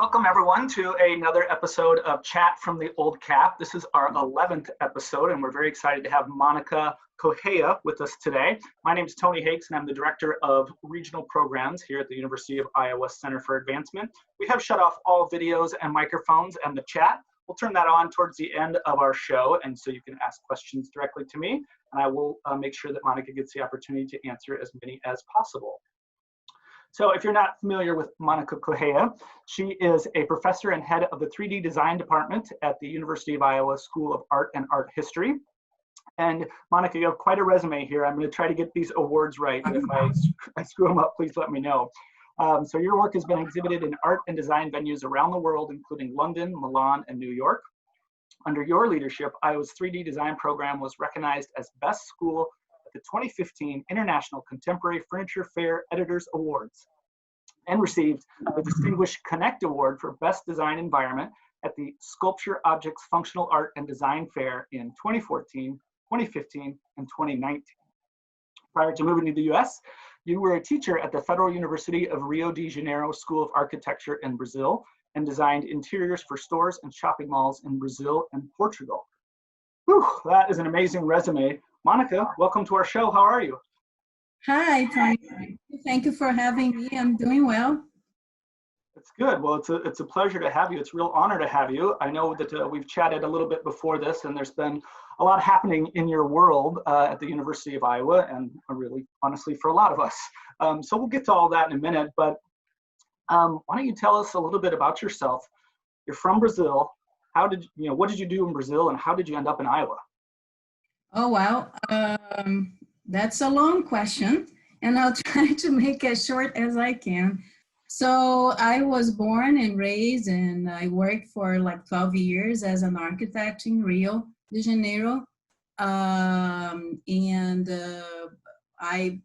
Welcome everyone to another episode of Chat from the Old Cap. This is our 11th episode and we're very excited to have Monica Correia with us today. My name is Tony Hakes and I'm the Director of Regional Programs here at the University of Iowa Center for Advancement. We have shut off all videos and microphones and the chat. We'll turn that on towards the end of our show, and so you can ask questions directly to me, and I will make sure that Monica gets the opportunity to answer as many as possible. So if you're not familiar with Monica Correia, she is a professor and head of the 3D design department at the University of Iowa School of Art and Art History. And Monica, you have quite a resume here. I'm going to try to get these awards right, and if I screw them up, please let me know. So your work has been exhibited in art and design venues around the world, including London, Milan, and New York. Under your leadership, Iowa's 3D design program was recognized as Best School at the 2015 International Contemporary Furniture Fair Editors Awards and received the Distinguished Connect Award for Best Design Environment at the Sculpture Objects Functional Art and Design Fair in 2014, 2015, and 2019. Prior to moving to the US, you were a teacher at the Federal University of Rio de Janeiro School of Architecture in Brazil and designed interiors for stores and shopping malls in Brazil and Portugal. Whew, that is an amazing resume. Monica, welcome to our show. How are you? Hi, Tony. Thank you for having me. I'm doing well. It's good. Well, it's a pleasure to have you. It's a real honor to have you. I know that we've chatted a little bit before this, and there's been a lot happening in your world at the University of Iowa, and really, honestly, for a lot of us. So we'll get to all that in a minute, but why don't you tell us a little bit about yourself? You're from Brazil. What did you do in Brazil, and how did you end up in Iowa? Oh, wow. That's a long question, and I'll try to make it as short as I can. So I was born and raised, and I worked for like 12 years as an architect in Rio de Janeiro.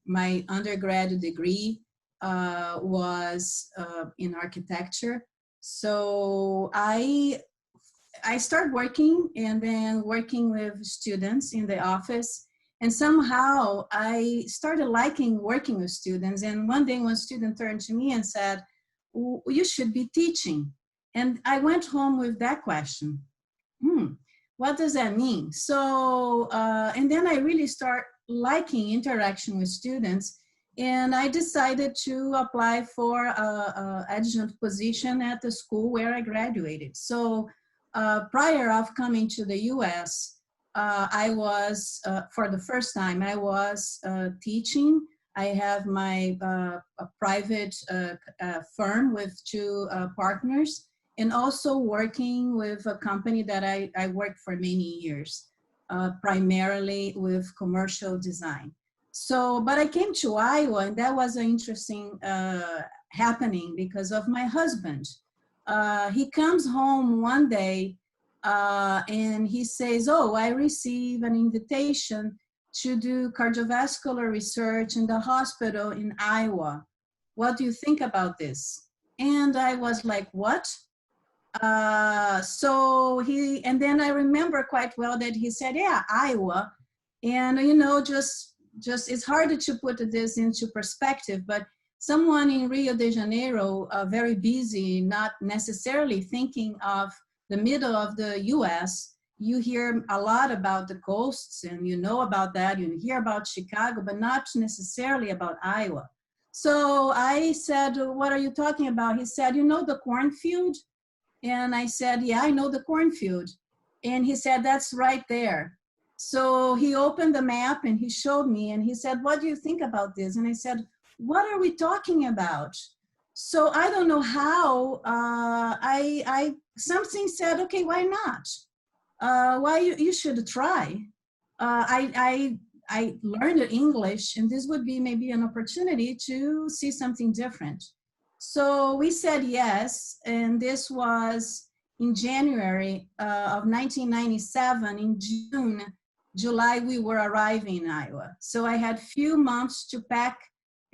My undergraduate degree was in architecture. So I started working and then working with students in the office. And somehow I started liking working with students. And one day one student turned to me and said, you should be teaching. And I went home with that question. What does that mean? So, and then I really start liking interaction with students. And I decided to apply for an adjunct position at the school where I graduated. So prior of coming to the US, I was, for the first time, I was teaching. I have my private firm with two partners, and also working with a company that I worked for many years, primarily with commercial design. So, but I came to Iowa, and that was an interesting happening because of my husband. He comes home one day and he says, oh, I received an invitation to do cardiovascular research in the hospital in Iowa. What do you think about this? And I was like, what? And then I remember quite well that he said, yeah, Iowa. And, just it's harder to put this into perspective, but someone in Rio de Janeiro, very busy, not necessarily thinking of the middle of the US, you hear a lot about the coasts and you know about that, you hear about Chicago, but not necessarily about Iowa. So I said, what are you talking about? He said, you know the cornfield? And I said, yeah, I know the cornfield. And he said, that's right there. So he opened the map and he showed me and he said, what do you think about this? And I said, what are we talking about? So I don't know how, something said, okay, why not? Why you should try. I learned English, and this would be maybe an opportunity to see something different. So we said yes, and this was in January of 1997. In July, we were arriving in Iowa. So I had few months to pack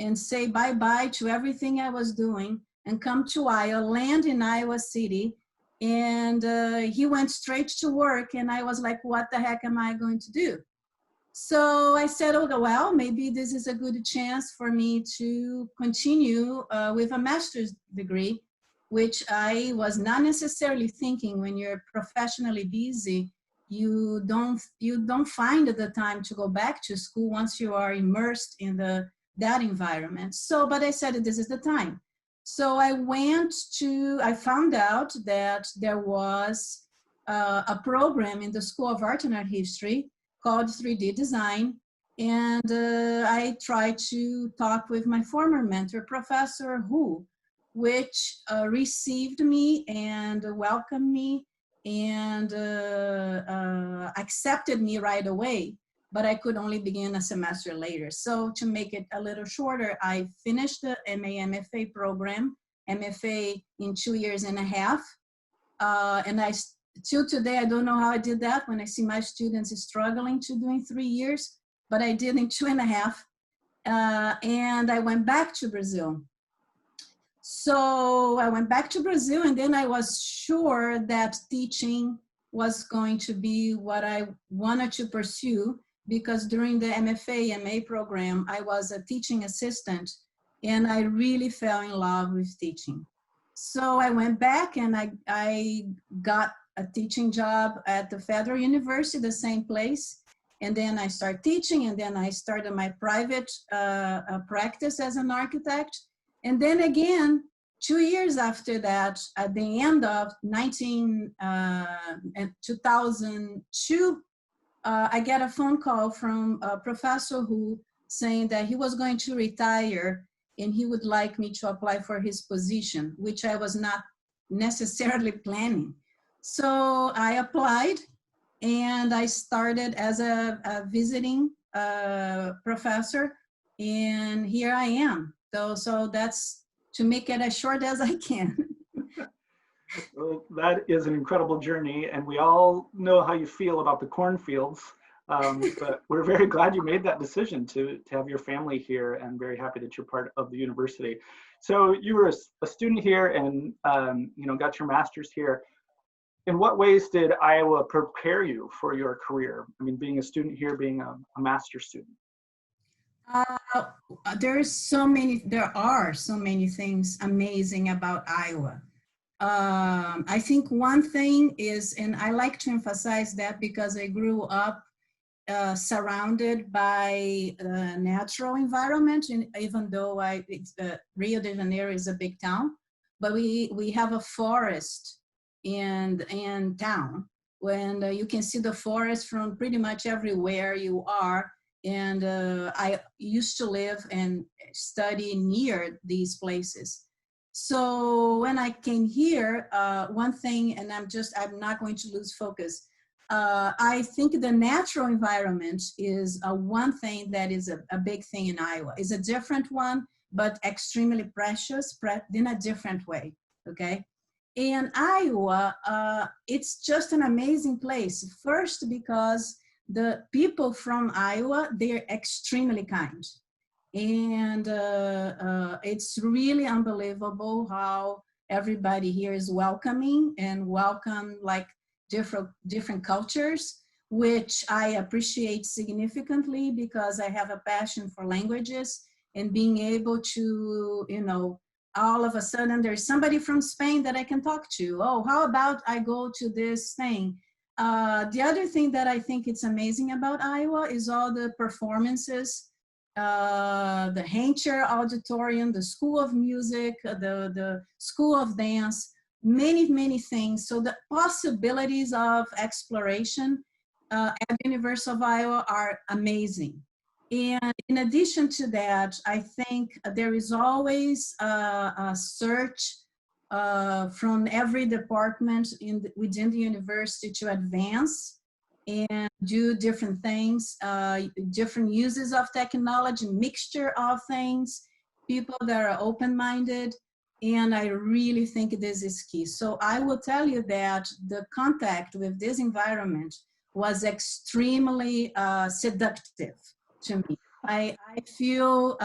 and say bye-bye to everything I was doing and come to Iowa, land in Iowa City. And he went straight to work, and I was like, what the heck am I going to do? So I said, oh, well, maybe this is a good chance for me to continue with a master's degree which I was not necessarily thinking. When you're professionally busy, you don't find the time to go back to school once you are immersed in that environment. So, but I said this is the time. So I found out that there was a program in the School of Art and Art History called 3D Design. And I tried to talk with my former mentor, Professor Hu, which received me and welcomed me and accepted me right away, but I could only begin a semester later. So to make it a little shorter, I finished the MA-MFA program, MFA in 2.5 years. And till today, I don't know how I did that when I see my students struggling to doing 3 years, but I did in 2.5. And I went back to Brazil. So I went back to Brazil, and then I was sure that teaching was going to be what I wanted to pursue, because during the MFA, MA program, I was a teaching assistant, and I really fell in love with teaching. So I went back and I got a teaching job at the Federal University, the same place. And then I started teaching, and then I started my private practice as an architect. And then again, 2 years after that, at the end of 2002, I get a phone call from a professor who saying that he was going to retire and he would like me to apply for his position, which I was not necessarily planning. So I applied, and I started as a visiting professor, and here I am. So that's to make it as short as I can. Well, that is an incredible journey, and we all know how you feel about the cornfields. But we're very glad you made that decision to have your family here, and very happy that you're part of the university. So you were a student here, and got your master's here. In what ways did Iowa prepare you for your career? I mean, being a student here, being a master's student. There are so many things amazing about Iowa. I think one thing is, and I like to emphasize that because I grew up surrounded by natural environment, and even though Rio de Janeiro is a big town, but we have a forest in town, when you can see the forest from pretty much everywhere you are. And I used to live and study near these places. So when I came here, one thing, and I'm not going to lose focus. I think the natural environment is one thing that is a big thing in Iowa. It's a different one, but extremely precious in a different way, okay? And Iowa, it's just an amazing place. First, because the people from Iowa, they're extremely kind. And it's really unbelievable how everybody here is welcoming and welcome like different cultures, which I appreciate significantly because I have a passion for languages, and being able to, all of a sudden there's somebody from Spain that I can talk to. Oh, how about I go to this thing? The other thing that I think it's amazing about Iowa is all the performances, the Haincher Auditorium, the School of Music, the School of Dance, many things. So the possibilities of exploration at the University of Iowa are amazing. And in addition to that, I think there is always a search from every department within the university to advance and do different things, different uses of technology, mixture of things, people that are open-minded. And I really think this is key. So I will tell you that the contact with this environment was extremely seductive to me. I feel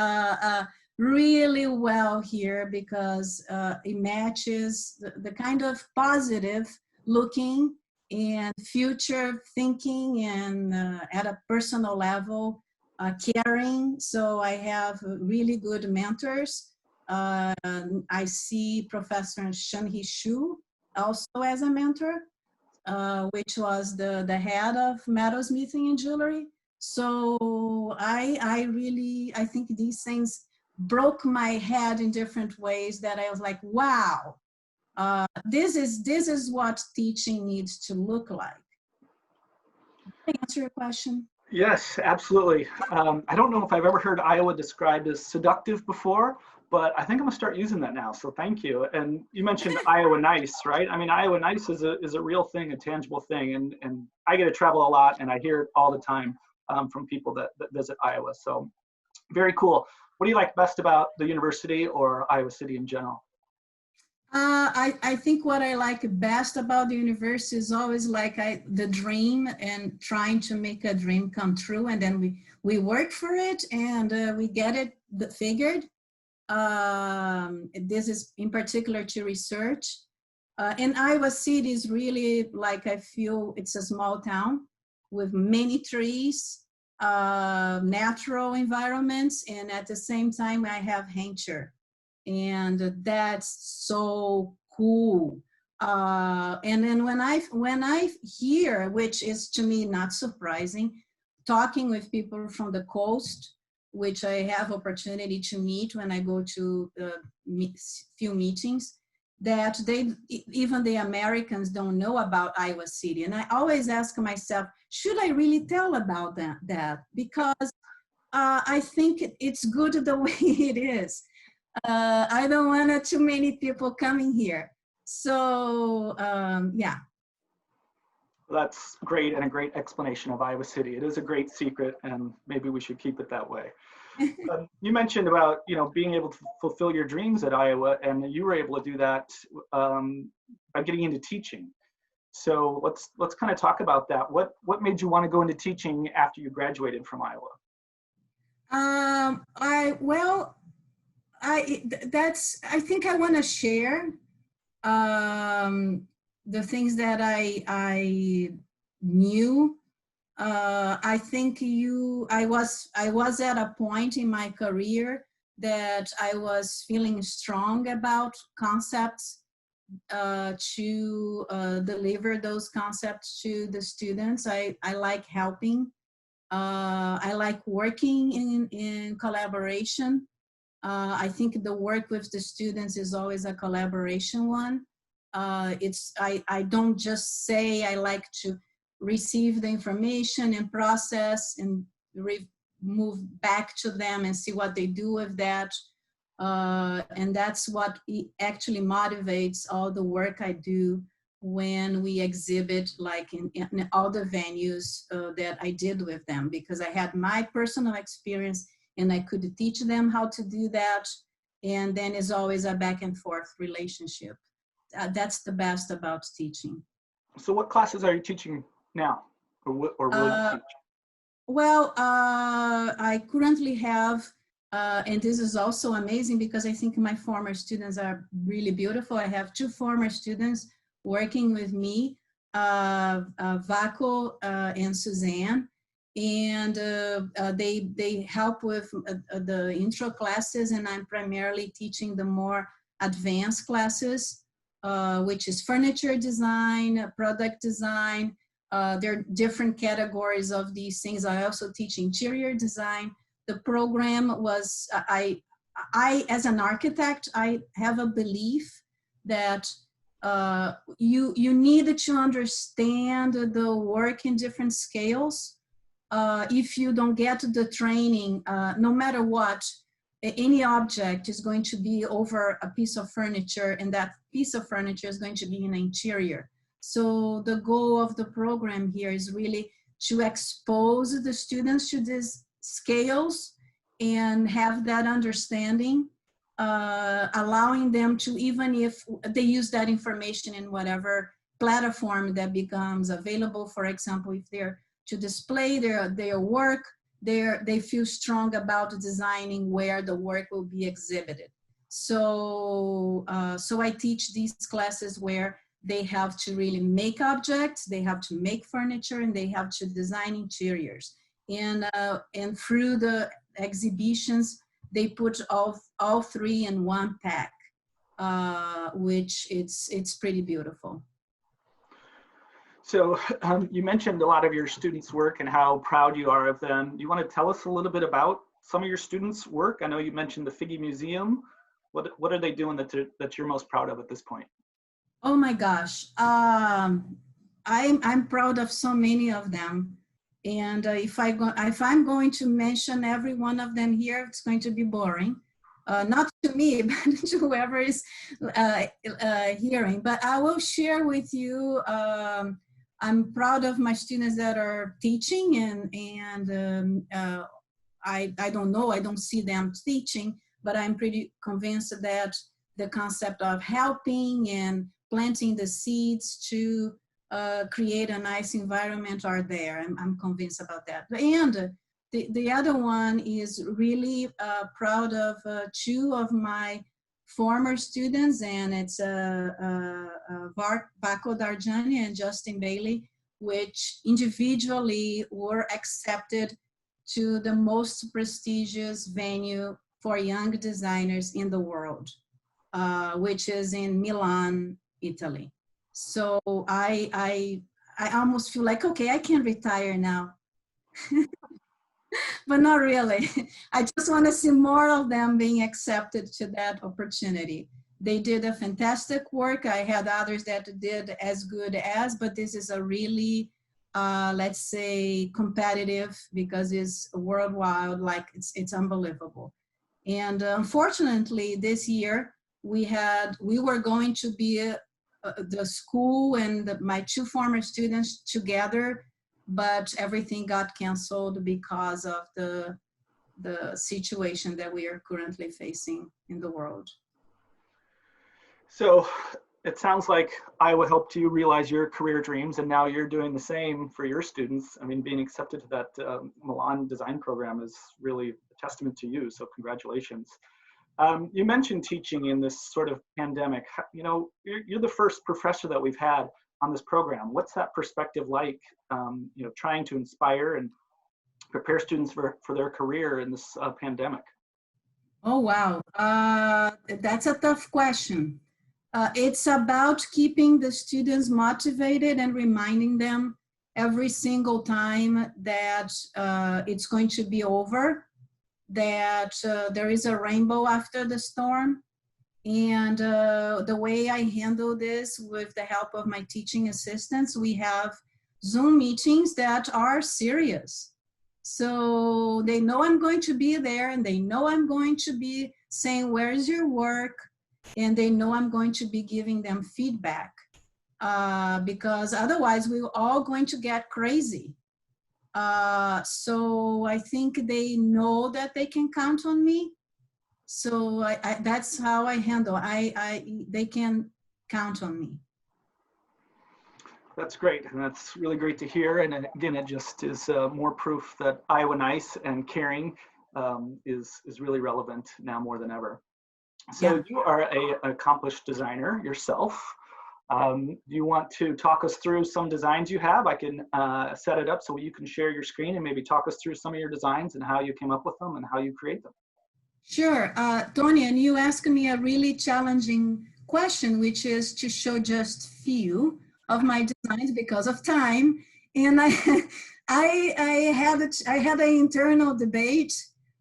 really well here because it matches the kind of positive looking and future thinking, and at a personal level, caring. So I have really good mentors I see Professor Shan-Hee Shu also as a mentor, which was the head of metalsmithing and jewelry. So I think these things broke my head in different ways that I was like, wow, this is what teaching needs to look like. Did I answer your question? Yes, absolutely. I don't know if I've ever heard Iowa described as seductive before, but I think I'm gonna start using that now. So thank you. And you mentioned Iowa Nice, right? I mean, Iowa Nice is a real thing, a tangible thing, and I get to travel a lot, and I hear it all the time from people that visit Iowa. So very cool. What do you like best about the university or Iowa City in general? I think what I like best about the university is always like the dream and trying to make a dream come true, and then we work for it and we get it figured. This is in particular to research. And Iowa City is really like, I feel it's a small town with many trees, natural environments, and at the same time I have nature. And that's so cool. And then when I hear, which is to me not surprising, talking with people from the coast, which I have opportunity to meet when I go to few meetings, that even the Americans don't know about Iowa City. And I always ask myself, should I really tell about that? Because I think it's good the way it is. I don't want too many people coming here. So yeah. That's great, and a great explanation of Iowa City. It is a great secret, and maybe we should keep it that way. You mentioned about being able to fulfill your dreams at Iowa, and you were able to do that by getting into teaching. So let's kind of talk about that. What made you want to go into teaching after you graduated from Iowa? I think I want to share the things that I knew. I think I was at a point in my career that I was feeling strong about concepts to deliver those concepts to the students. I like helping. I like working in collaboration. I think the work with the students is always a collaboration one. I don't just say I like to receive the information and process and move back to them and see what they do with that. And that's what actually motivates all the work I do when we exhibit, like in all the venues that I did with them, because I had my personal experience and I could teach them how to do that. And then it's always a back and forth relationship. That's the best about teaching. So what classes are you teaching now, or will you teach? Well, I currently have, and this is also amazing because I think my former students are really beautiful. I have 2 former students working with me, Vaco and Suzanne, and they help with the intro classes, and I'm primarily teaching the more advanced classes, which is furniture design, product design. There are different categories of these things. I also teach interior design. The program was, I as an architect, I have a belief that you need to understand the work in different scales. If you don't get the training, no matter what, any object is going to be over a piece of furniture, and that piece of furniture is going to be in an interior. So the goal of the program here is really to expose the students to these scales and have that understanding, allowing them to, even if they use that information in whatever platform that becomes available, for example, if they're to display their work, they feel strong about designing where the work will be exhibited. So, so I teach these classes where they have to really make objects, they have to make furniture, and they have to design interiors. And through the exhibitions, they put all three in one pack, which it's pretty beautiful. So you mentioned a lot of your students' work and how proud you are of them. Do you want to tell us a little bit about some of your students' work? I know you mentioned the Figgy Museum. What are they doing that you're most proud of at this point? Oh my gosh, I'm proud of so many of them, and if I'm going to mention every one of them here, it's going to be boring. Not to me, but to whoever is hearing. But I will share with you. I'm proud of my students that are teaching, and I don't know, I don't see them teaching, but I'm pretty convinced that the concept of helping and planting the seeds to create a nice environment are there. I'm convinced about that. And the other one is really proud of two of my former students, and it's Baco Darjani and Justin Bailey, which individually were accepted to the most prestigious venue for young designers in the world, which is in Milan, Italy. So I almost feel like, okay, I can retire now. But not really. I just want to see more of them being accepted to that opportunity. They did a fantastic work. I had others that did as good as, but this is a really, let's say, competitive, because it's worldwide, like it's unbelievable. And unfortunately, this year we were going to be the school and my two former students together, but everything got canceled because of the situation that we are currently facing in the world. So it sounds like Iowa helped you realize your career dreams, and now you're doing the same for your students. I mean, being accepted to that Milan design program is really a testament to you, so congratulations. You mentioned teaching in this sort of pandemic. You know, you're the first professor that we've had on this program. What's that perspective like, you know, trying to inspire and prepare students for their career in this pandemic? Oh, wow. That's a tough question. It's about keeping the students motivated and reminding them every single time that it's going to be over, that there is a rainbow after the storm. And the way I handle this with the help of my teaching assistants, we have Zoom meetings that are serious. So they know I'm going to be there, and they know I'm going to be saying, where's your work? And they know I'm going to be giving them feedback, because otherwise we're all going to get crazy. So I think they know that they can count on me. So that's how I handle. They can count on me. That's great, and that's really great to hear. And again, it just is more proof that Iowa Nice and caring is really relevant now more than ever. So Yeah. you are an accomplished designer yourself. Do you want to talk us through some designs you have? I can set it up so you can share your screen and maybe talk us through some of your designs and how you came up with them and how you create them. Sure, Tony, and you asked me a really challenging question, which is to show just few of my designs because of time. And I had an internal debate.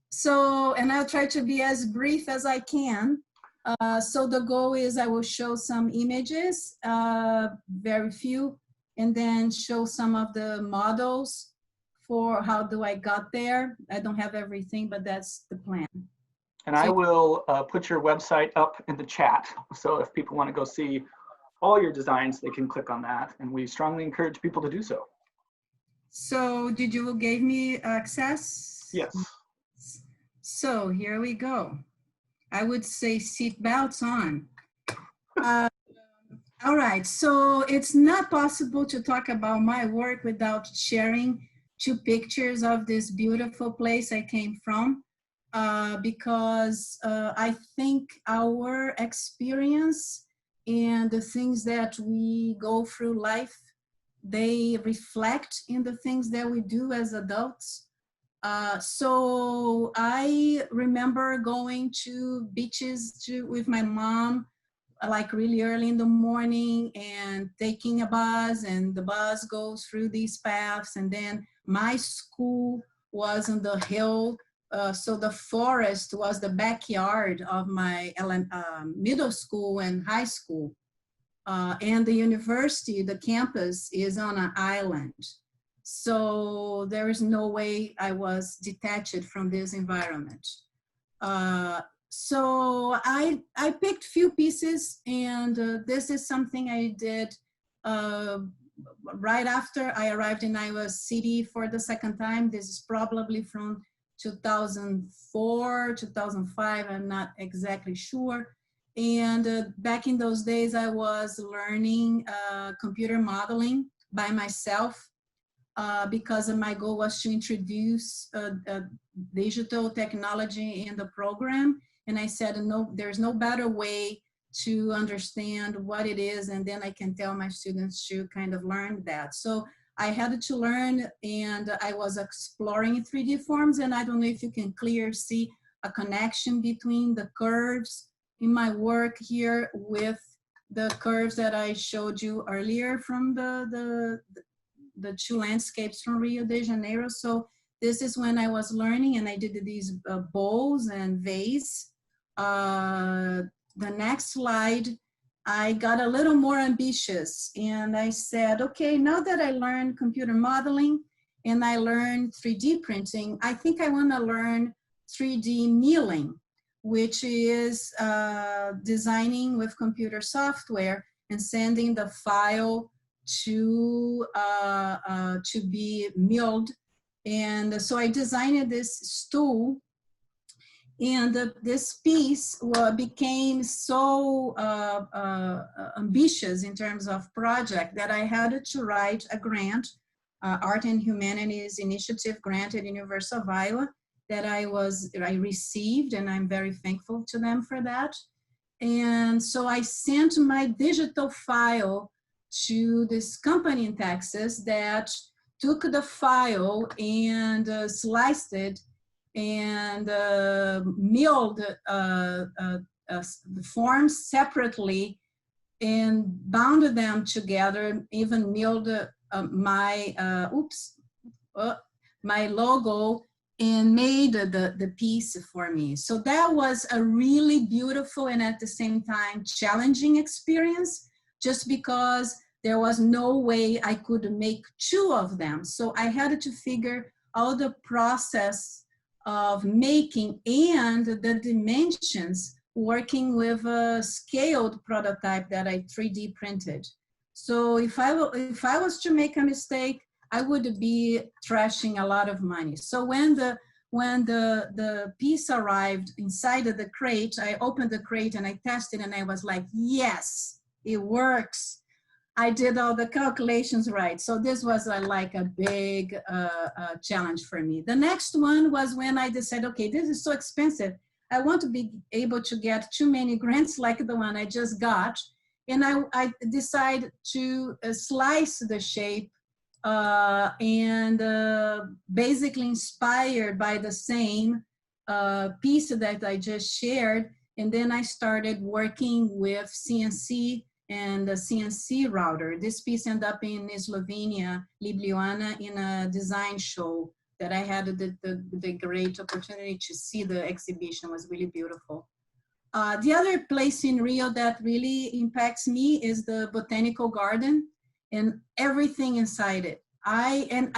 So, and I'll try to be as brief as I can. So the goal is I will show some images, very few, and then show some of the models for how do I got there. I don't have everything, but that's the plan. And I will put your website up in the chat. So if people want to go see all your designs, they can click on that. And we strongly encourage people to do so. So did you give me access? Yes. So here we go. I would say seat belts on. All right, so it's not possible to talk about my work without sharing two pictures of this beautiful place I came from. Because I think our experience and the things that we go through life, they reflect in the things that we do as adults. So I remember going to beaches with my mom, like really early in the morning, and taking a bus, and the bus goes through these paths. And then my school was on the hill. So the forest was the backyard of my middle school and high school. And the university, the campus is on an island. So there is no way I was detached from this environment. So I picked few pieces, and this is something I did uh, right after I arrived in Iowa City for the second time. This is probably from 2004, 2005, I'm not exactly sure. And back in those days, I was learning computer modeling by myself because my goal was to introduce digital technology in the program. And I said, no, there's no better way to understand what it is, and then I can tell my students to kind of learn that. So I had to learn, and I was exploring 3D forms, and I don't know if you can clearly see a connection between the curves in my work here with the curves that I showed you earlier from the two landscapes from Rio de Janeiro. So this is when I was learning, and I did these bowls and vase. The next slide, I got a little more ambitious, and I said, okay, now that I learned computer modeling and I learned 3D printing, I think I want to learn 3D milling, which is designing with computer software and sending the file to be milled. And so I designed this stool, and this piece became so ambitious in terms of project that I had to write a grant, Art and Humanities Initiative grant at University of Iowa, that I received, and I'm very thankful to them for that. And so I sent my digital file to this company in Texas that took the file and sliced it and milled the forms separately and bound them together, even milled my logo, and made the piece for me. So that was a really beautiful and at the same time challenging experience, just because there was no way I could make two of them. So I had to figure out the process of making and the dimensions, working with a scaled prototype that I 3D printed. So if I was to make a mistake, I would be trashing a lot of money. So when the piece arrived inside of the crate, I opened the crate and I tested, and I was like, yes, it works. I did all the calculations right. So this was like a big challenge for me. The next one was when I decided, okay, this is so expensive. I want to be able to get too many grants like the one I just got. And I decided to slice the shape and basically inspired by the same piece that I just shared. And then I started working with CNC and the CNC router. This piece ended up in Slovenia, Ljubljana, in a design show that I had the great opportunity to see. The exhibition was really beautiful. The other place in Rio that really impacts me is the botanical garden and everything inside it.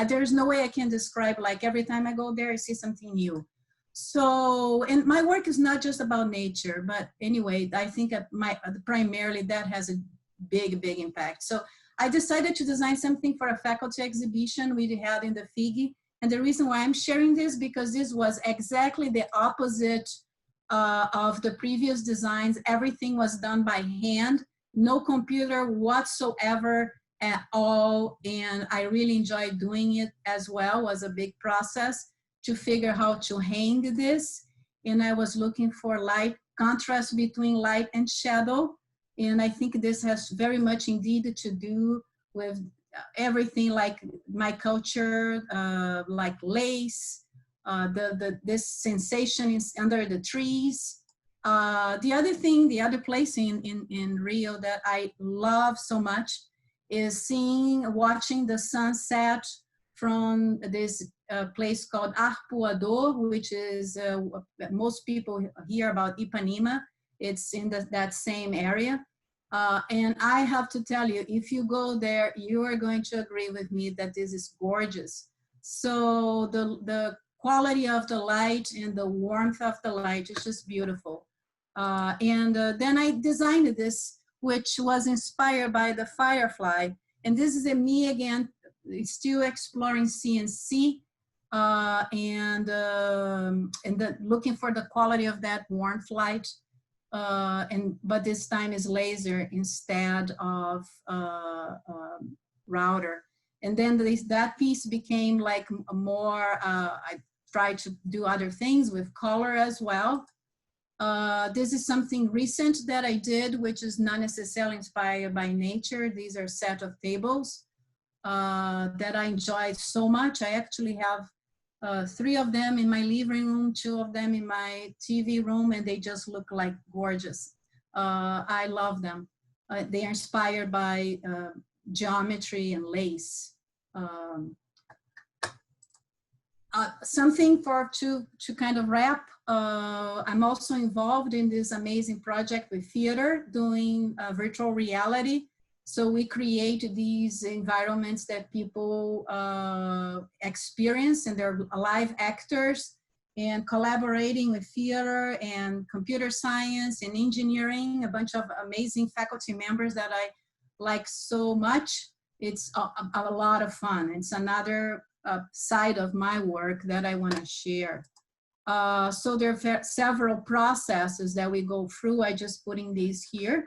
There's no way I can describe, like every time I go there, I see something new. So, and my work is not just about nature, but anyway, I think primarily that has a big, big impact. So I decided to design something for a faculty exhibition we had in the Figgy. And the reason why I'm sharing this, because this was exactly the opposite of the previous designs. Everything was done by hand, no computer whatsoever at all. And I really enjoyed doing it as well. It was a big process to figure how to hang this. And I was looking for light, contrast between light and shadow. And I think this has very much indeed to do with everything like my culture, like lace, this sensation is under the trees. The other place in Rio that I love so much is watching the sunset from this place called Arpoador, which is, most people hear about Ipanema. It's in that same area. And I have to tell you, if you go there, you are going to agree with me that this is gorgeous. So the quality of the light and the warmth of the light is just beautiful. Then I designed this, which was inspired by the firefly. And this is me again, still exploring CNC looking for the quality of that warmth light. But this time is laser instead of router. And then that piece became like more, I tried to do other things with color as well. This is something recent that I did, which is not necessarily inspired by nature. These are a set of tables that I enjoyed so much. I actually have 3 of them in my living room, 2 of them in my TV room, and they just look like gorgeous. I love them. They are inspired by geometry and lace. Something to kind of wrap. I'm also involved in this amazing project with theater, doing virtual reality. So we create these environments that people experience, and they're live actors, and collaborating with theater and computer science and engineering, a bunch of amazing faculty members that I like so much. It's a lot of fun. It's another side of my work that I want to share. So there are several processes that we go through. I just putting these here.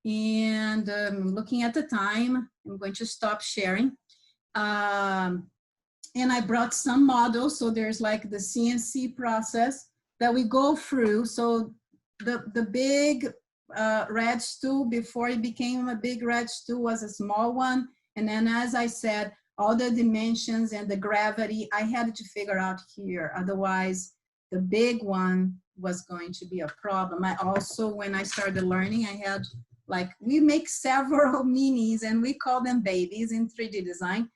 And looking at the time, I'm going to stop sharing. And I brought some models. So there's like the CNC process that we go through. So the big red stool, before it became a big red stool, was a small one. And then, as I said, all the dimensions and the gravity, I had to figure out here. Otherwise, the big one was going to be a problem. I also, when I started learning, I had we make several minis, and we call them babies in 3D design.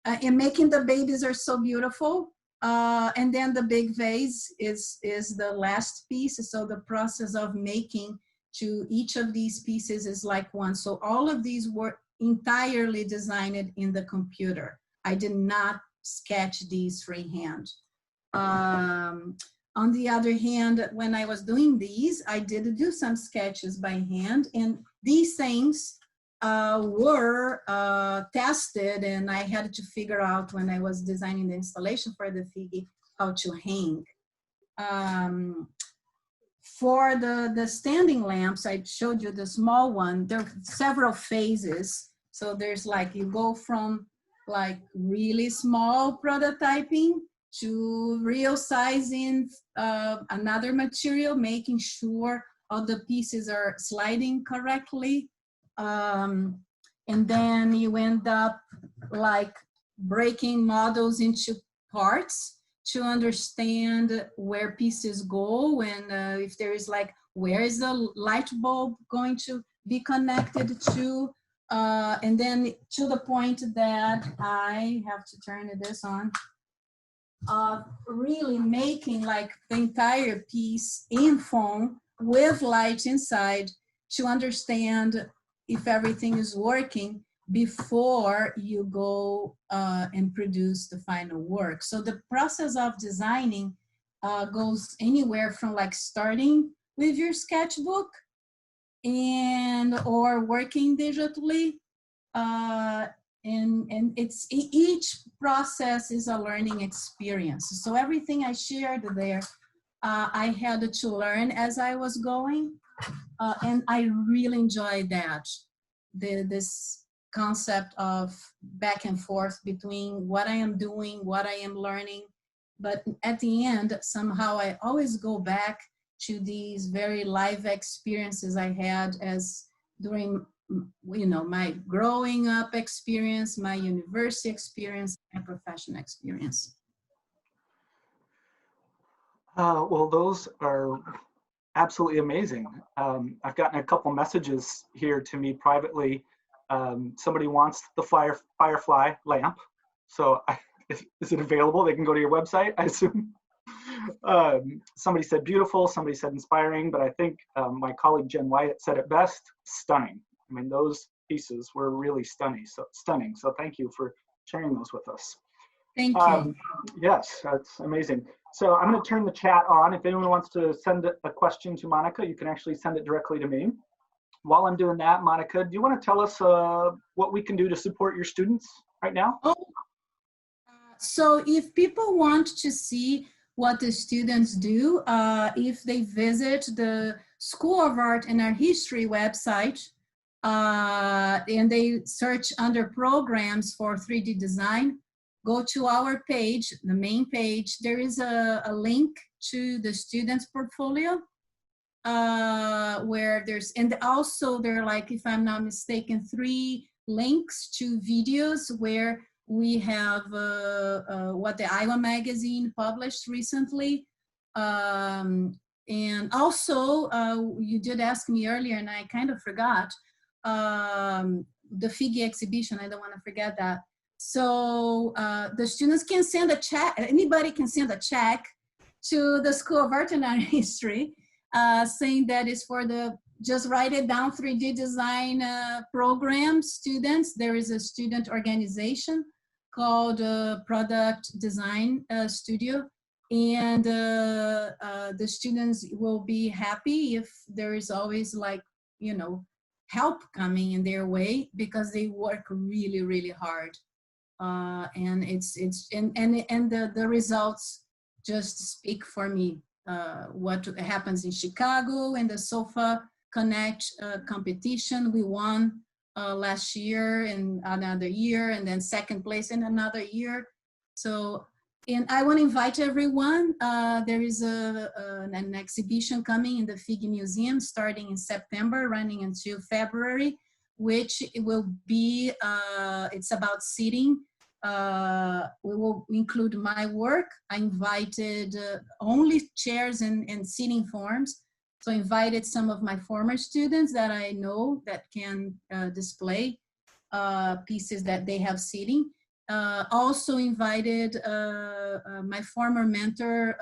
And making the babies are so beautiful. And then the big vase is the last piece. So the process of making to each of these pieces is like one. So all of these were entirely designed in the computer. I did not sketch these freehand. On the other hand, when I was doing these, I did do some sketches by hand, and these things were tested, and I had to figure out when I was designing the installation for the Figgy how to hang. For the standing lamps, I showed you the small one. There are several phases. So there's you go from really small prototyping to real sizing another material, making sure all the pieces are sliding correctly. And then you end up breaking models into parts to understand where pieces go, and if there is where is the light bulb going to be connected to, and then to the point that I have to turn this on. Really making the entire piece in foam with light inside to understand if everything is working before you go and produce the final work. So the process of designing goes anywhere from starting with your sketchbook or working digitally. And it's each process is a learning experience. So everything I shared there, I had to learn as I was going, and I really enjoyed that. This concept of back and forth between what I am doing, what I am learning, but at the end, somehow I always go back to these very live experiences I had as during my growing up experience, my university experience, my professional experience. Well, those are absolutely amazing. I've gotten a couple messages here to me privately. Somebody wants the Firefly lamp. So is it available? They can go to your website, I assume. Somebody said beautiful, somebody said inspiring, but I think my colleague Jen Wyatt said it best, stunning. I mean, those pieces were really stunning. So thank you for sharing those with us. Thank you. Yes, that's amazing. So I'm going to turn the chat on. If anyone wants to send a question to Monica, you can actually send it directly to me. While I'm doing that, Monica, do you want to tell us what we can do to support your students right now? Oh, so if people want to see what the students do, if they visit the School of Art and Art History website, and they search under programs for 3D design, go to our page, the main page, there is a link to the students' portfolio, where there's, and also there are, like, if I'm not mistaken, 3 links to videos where we have what the Iowa magazine published recently. And also, you did ask me earlier, and I kind of forgot, the Figgy exhibition, I don't want to forget that. So the students can send a check, anybody can send a check to the School of Art and Art History, saying that is for the, just write it down, 3D design program students. There is a student organization called Product Design Studio. And the students will be happy if there is always, like, you know, help coming in their way, because they work really, really hard. And the results just speak for me. What happens in Chicago in the SOFA Connect competition, we won last year and another year, and then second place in another year. So, and I want to invite everyone. There is an exhibition coming in the Figgy Museum starting in September, running until February, which it will be, it's about seating. We will include my work. I invited only chairs and seating forms. So I invited some of my former students that I know that can display pieces that they have seating. Also invited my former mentor,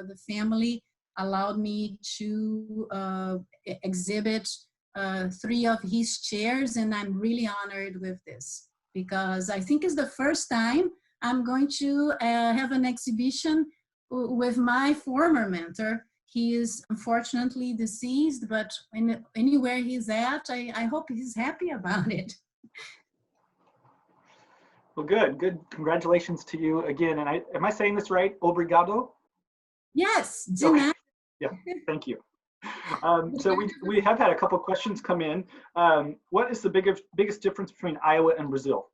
the family allowed me to exhibit 3 of his chairs, and I'm really honored with this, because I think it's the first time I'm going to have an exhibition with my former mentor. He is unfortunately deceased, but anywhere he's at, I hope he's happy about it. Well, good. Congratulations to you again. And am I saying this right? Obrigado? Yes, okay. Yeah, thank you. So we have had a couple questions come in. What is the biggest difference between Iowa and Brazil?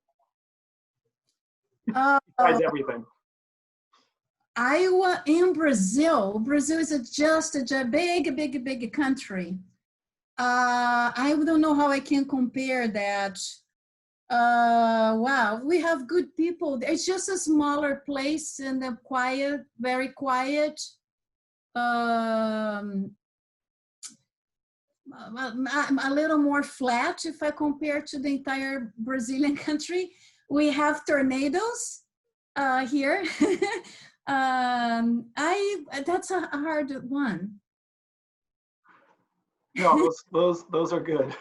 Besides everything. Iowa and Brazil. Brazil is just a big country. I don't know how I can compare that. Wow, we have good people. It's just a smaller place and a quiet, very quiet. A little more flat if I compare to the entire Brazilian country. We have tornadoes here. That's a hard one. No, those are good.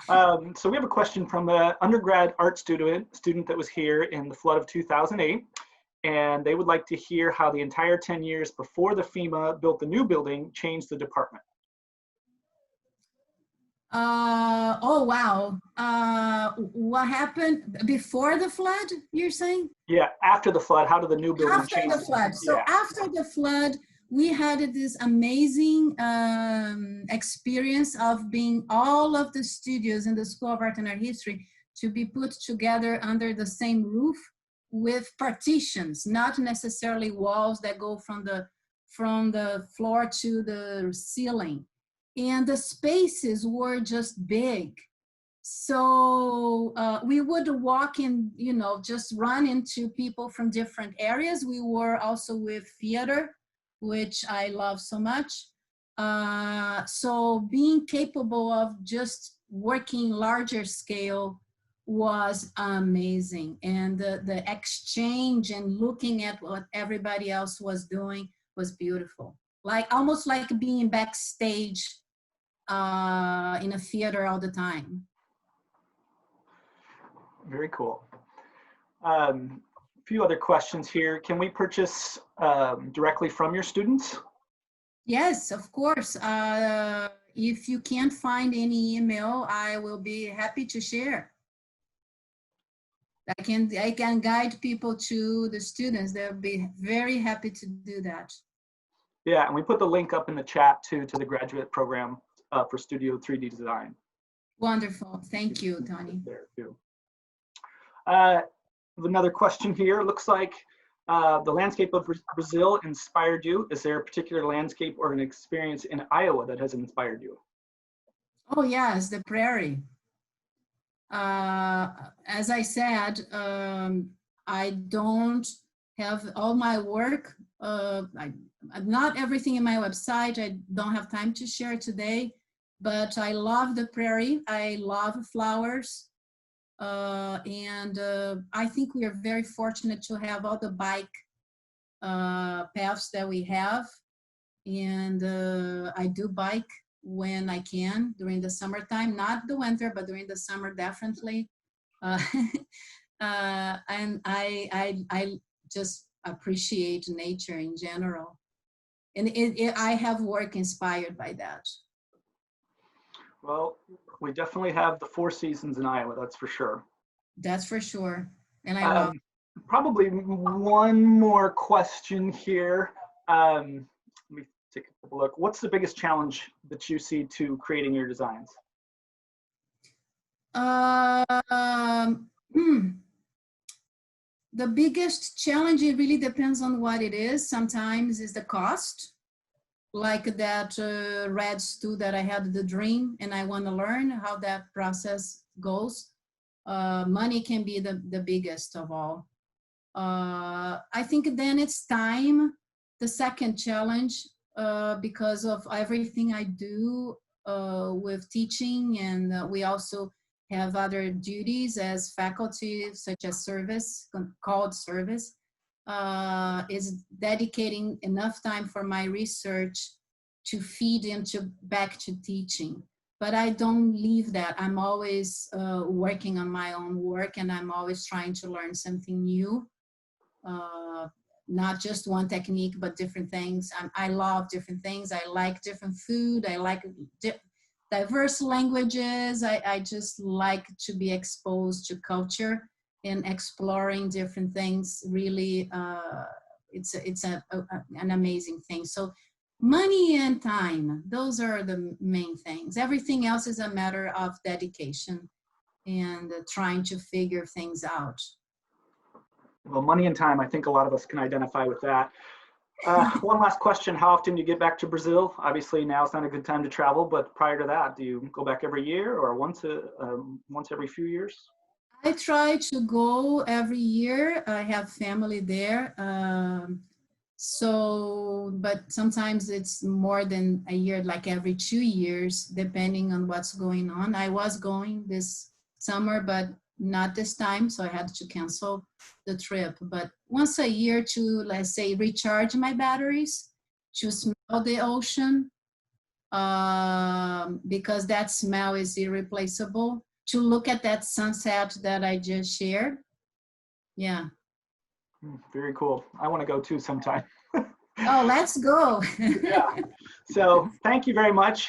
So we have a question from an undergrad art student that was here in the flood of 2008, and they would like to hear how the entire 10 years before the FEMA built the new building changed the department. Oh, wow. What happened before the flood, you're saying? Yeah, after the flood, how did the new building change? After the flood. So yeah. After the flood, we had this amazing experience of being all of the studios in the School of Art and Art History to be put together under the same roof with partitions, not necessarily walls that go from the floor to the ceiling. And the spaces were just big. So we would walk in, just run into people from different areas. We were also with theater which I love so much. So being capable of just working larger scale was amazing. And the exchange and looking at what everybody else was doing was beautiful. Like almost like being backstage in a theater all the time. Very cool. A few other questions here. Can we purchase directly from your students? Yes, of course. If you can't find any email, I will be happy to share. I can guide people to the students. They'll be very happy to do that. Yeah, and we put the link up in the chat too to the graduate program for Studio 3D Design. Wonderful. Thank you, Tony. There too. Another question here. Looks like the landscape of Brazil inspired you. Is there a particular landscape or an experience in Iowa that has inspired you? Oh yes, the Prairie. As I said, I don't have all my work. Not everything in my website. I don't have time to share today, but I love the Prairie. I love flowers. And I think we are very fortunate to have all the bike paths that we have. And I do bike when I can during the summertime, not the winter, but during the summer, definitely. And I just appreciate nature in general. And I have work inspired by that. Well, we definitely have the 4 seasons in Iowa, that's for sure. That's for sure. And I love probably one more question here. Let me take a look. What's the biggest challenge that you see to creating your designs? The biggest challenge, it really depends on what it is. Sometimes is the cost, like that red stew that I had the dream and I want to learn how that process goes. Money can be the biggest of all. I think then it's time, the second challenge, because of everything I do with teaching, and we also have other duties as faculty, such as service, called service, is dedicating enough time for my research to feed into back to teaching. But I don't leave that. I'm always working on my own work, and I'm always trying to learn something new. Not just one technique, but different things. I love different things. I like different food. I like diverse languages. I just like to be exposed to culture and exploring different things. Really, it's an amazing thing. So money and time, those are the main things. Everything else is a matter of dedication and trying to figure things out. Well, money and time, I think a lot of us can identify with that. One last question. How often do you get back to Brazil? Obviously now it's not a good time to travel, but prior to that, do you go back every year or once every few years? I try to go every year. I have family there. But sometimes it's more than a year, like every 2 years, depending on what's going on. I was going this summer, but not this time, so I had to cancel the trip. But once a year to, let's say, recharge my batteries, to smell the ocean, because that smell is irreplaceable, to look at that sunset that I just shared. Yeah. Very cool. I want to go too sometime. Oh, let's go. Yeah. So thank you very much.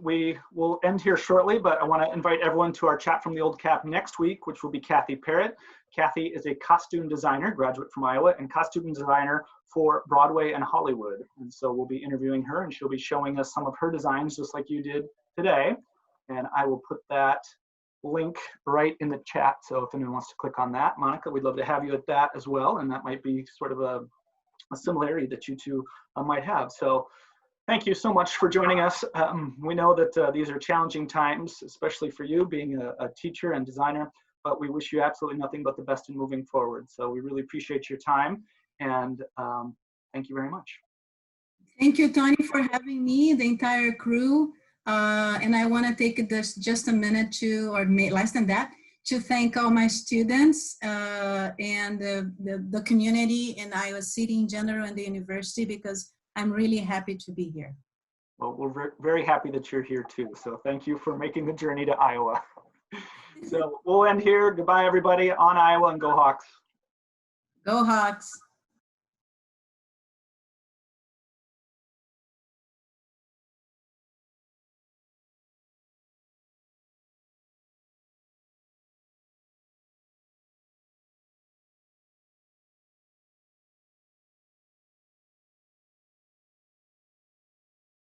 We will end here shortly, but I want to invite everyone to our chat from the old cap next week, which will be Kathy Parrott. Kathy is a costume designer, graduate from Iowa, and costume designer for Broadway and Hollywood. And so we'll be interviewing her, and she'll be showing us some of her designs, just like you did today. And I will put that link right in the chat. So if anyone wants to click on that, Monica, we'd love to have you at that as well. And that might be sort of a similarity that you two might have. So thank you so much for joining us. We know that these are challenging times, especially for you being a teacher and designer, but we wish you absolutely nothing but the best in moving forward. So we really appreciate your time, and thank you very much. Thank you, Tony, for having me, the entire crew. And I want to take this just a minute to, or less than that, to thank all my students and the community in Iowa City in general and the university, because I'm really happy to be here. Well, we're very happy that you're here too. So thank you for making the journey to Iowa. So we'll end here. Goodbye, everybody. On Iowa, and go Hawks. Go Hawks.